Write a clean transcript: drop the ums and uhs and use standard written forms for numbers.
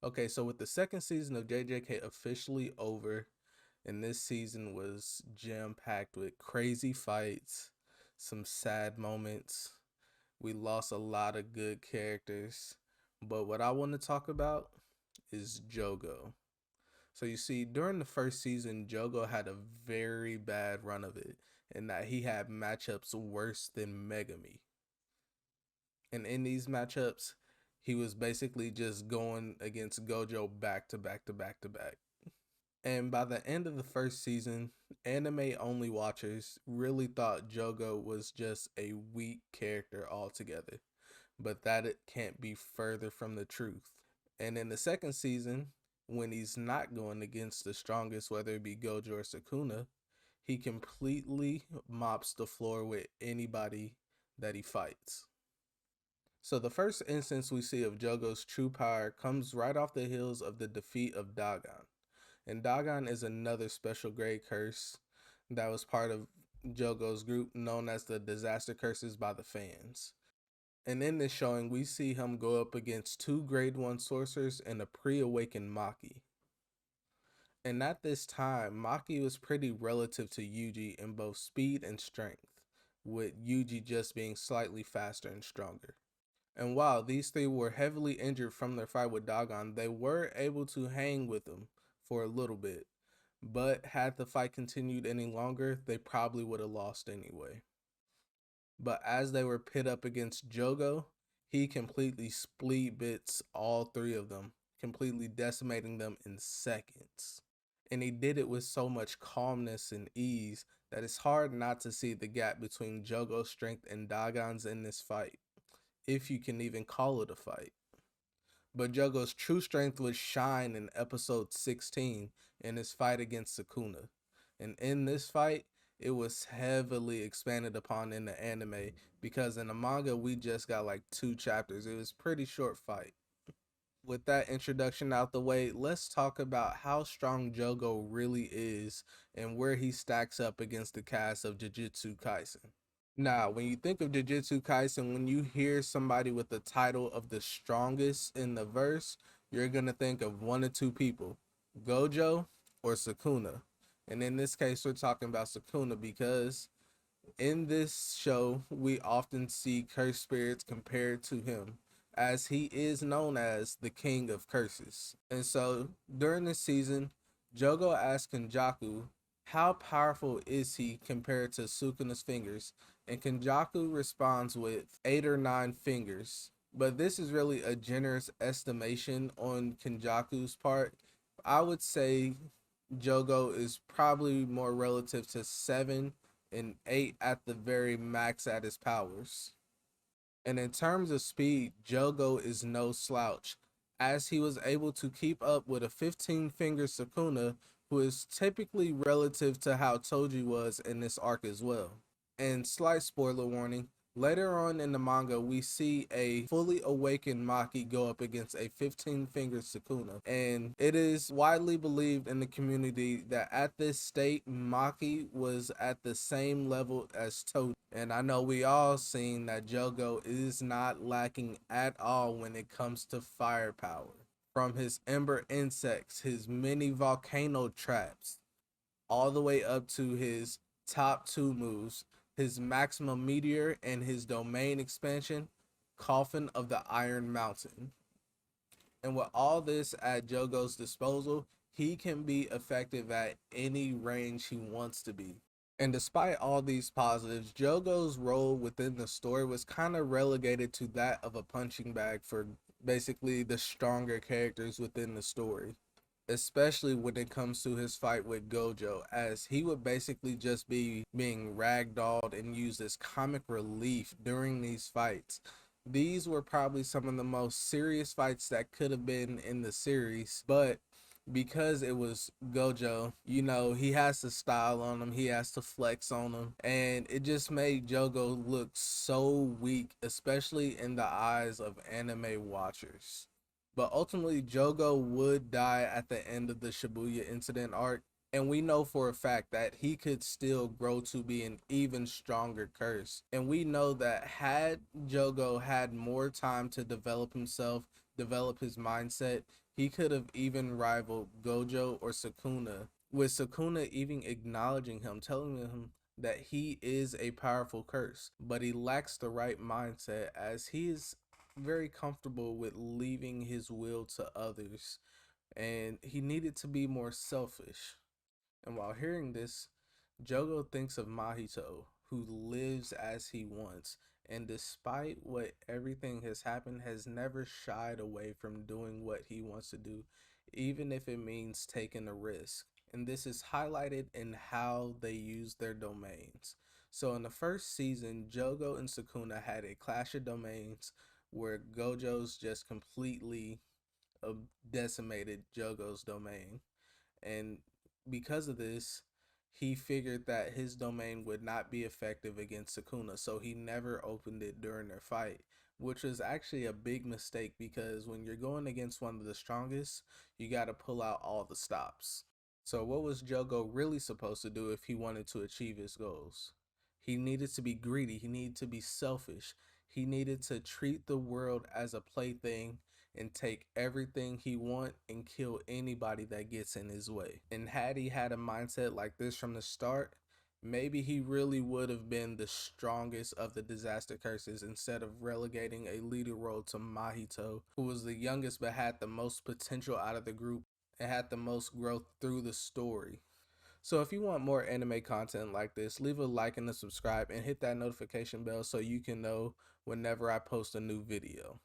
Okay, so with the second season of JJK officially over, and this season was jam-packed with crazy fights, some sad moments. We lost a lot of good characters. But what I want to talk about is Jogo. So you see, during the first season, Jogo had a very bad run of it, in that he had matchups worse than Megami. And in these matchups, he was basically just going against Gojo back to back to back to back. And by the end of the first season, anime only watchers really thought Jogo was just a weak character altogether. But that it can't be further from the truth. And in the second season, when he's not going against the strongest, whether it be Gojo or Sukuna, he completely mops the floor with anybody that he fights. So the first instance we see of Jogo's true power comes right off the heels of the defeat of Dagon. And Dagon is another special grade curse that was part of Jogo's group known as the Disaster Curses by the fans. And in this showing, we see him go up against two grade 1 sorcerers and a pre-awakened Maki. And at this time, Maki was pretty relative to Yuji in both speed and strength, with Yuji just being slightly faster and stronger. And while these three were heavily injured from their fight with Dagon, they were able to hang with him for a little bit. But had the fight continued any longer, they probably would have lost anyway. But as they were pit up against Jogo, he completely split bits all three of them, completely decimating them in seconds. And he did it with so much calmness and ease that it's hard not to see the gap between Jogo's strength and Dagon's in this fight, if you can even call it a fight. But Jogo's true strength would shine in episode 16 in his fight against Sukuna. And in this fight, it was heavily expanded upon in the anime because in the manga we just got like 2 chapters. It was a pretty short fight. With that introduction out the way, let's talk about how strong Jogo really is and where he stacks up against the cast of Jujutsu Kaisen. Now, when you think of Jujutsu Kaisen, when you hear somebody with the title of the strongest in the verse, you're going to think of one or two people, Gojo or Sukuna. And in this case, we're talking about Sukuna because in this show, we often see cursed spirits compared to him, as he is known as the king of curses. And so during this season, Jogo asks Kenjaku, how powerful is he compared to Sukuna's fingers? And Kenjaku responds with 8 or 9 fingers. But this is really a generous estimation on Kenjaku's part. I would say Jogo is probably more relative to 7 and 8 at the very max at his powers. And in terms of speed, Jogo is no slouch, as he was able to keep up with a 15-finger Sukuna, who is typically relative to how Toji was in this arc as well. And slight spoiler warning, later on in the manga, we see a fully awakened Maki go up against a 15-finger Sukuna. And it is widely believed in the community that at this state, Maki was at the same level as Toji. And I know we all seen that Jogo is not lacking at all when it comes to firepower. From his ember insects, his mini volcano traps, all the way up to his top 2 moves, his maximum meteor and his domain expansion, Coffin of the Iron Mountain. And with all this at Jogo's disposal, he can be effective at any range he wants to be. And despite all these positives, Jogo's role within the story was kind of relegated to that of a punching bag for basically the stronger characters within the story, especially when it comes to his fight with Gojo, as he would basically just be being ragdolled and used as comic relief during these fights. These were probably some of the most serious fights that could have been in the series, but because it was Gojo, you know, he has to style on him, he has to flex on him, and it just made Jogo look so weak, especially in the eyes of anime watchers. But ultimately, Jogo would die at the end of the Shibuya incident arc, and we know for a fact that he could still grow to be an even stronger curse. And we know that had Jogo had more time to develop himself, develop his mindset, He could have even rivaled Gojo or Sukuna, with Sukuna even acknowledging him, telling him that he is a powerful curse, but he lacks the right mindset as he is very comfortable with leaving his will to others, and he needed to be more selfish. And while hearing this, Jogo thinks of Mahito, who lives as he wants, and despite what everything has happened, has never shied away from doing what he wants to do, even if it means taking a risk. And this is highlighted in how they use their domains. So in the first season, Jogo and Sukuna had a clash of domains where Gojo's just completely decimated Jogo's domain. And because of this, he figured that his domain would not be effective against Sukuna, so he never opened it during their fight, which was actually a big mistake because when you're going against one of the strongest, you got to pull out all the stops. So, what was Jogo really supposed to do if he wanted to achieve his goals? He needed to be greedy, he needed to be selfish, he needed to treat the world as a plaything and take everything he want and kill anybody that gets in his way. And had he had a mindset like this from the start, maybe he really would have been the strongest of the disaster curses instead of relegating a leader role to Mahito, who was the youngest but had the most potential out of the group and had the most growth through the story. So if you want more anime content like this, leave a like and a subscribe and hit that notification bell so you can know whenever I post a new video.